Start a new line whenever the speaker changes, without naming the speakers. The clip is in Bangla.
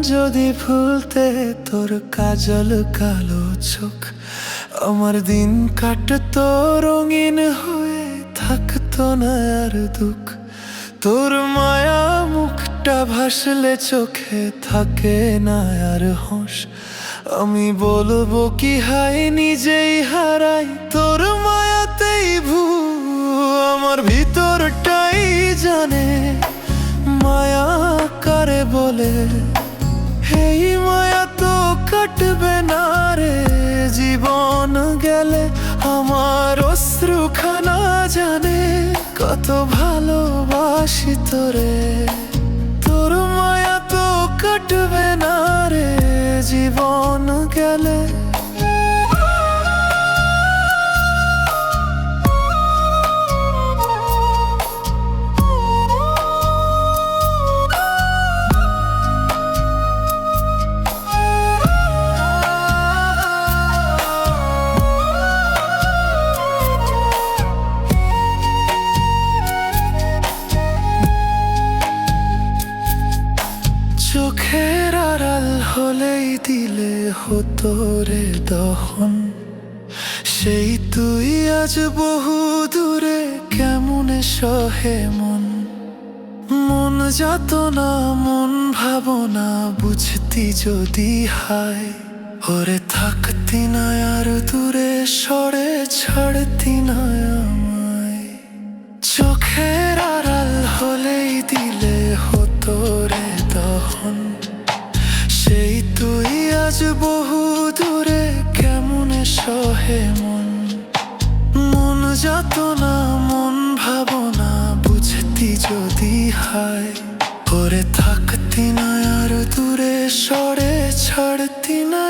যদি ভুলতে তোর কাজল কালো চোখ, আমার দিন কাটতো রঙিন হয়ে, থাকতো না আর দুঃখ। তোর মায়া মুখটা ভাসলে চোখে থাকে না আর হোশ। আমি বলবো কি হায় নিজেই হারাই তোর মায়াতেই আমার ভিতরটাই জানে মায়া কারে বলে। এই মায়া তো কাটবে না রে, জীবন গেলে আমার অশ্রুখানা জানে কত ভালোবাসি তোরে। তোর মায়া তো কাটবে না রে, জীবন গেলে। চোখের আড়াল হলেই দিলে হতো রে দহন, সেই তুই আজ বহু দূরে কেমনে সহে মন। মন যাত না মন ভাবনা বুঝতি যদি হায়, ওরে থাকতি না আর দূরে সরে ছাড়তি না আমায়। চোখের আড়াল হলেই দিলে হতো রে দহন, সেই তুই আজ বহু দূরে কেমনে সহে মন। মন যাত না মন ভাবনা বুঝতি যদি হায়, ওরে থাকতি না আর দূরে সরে ছাড়তি না।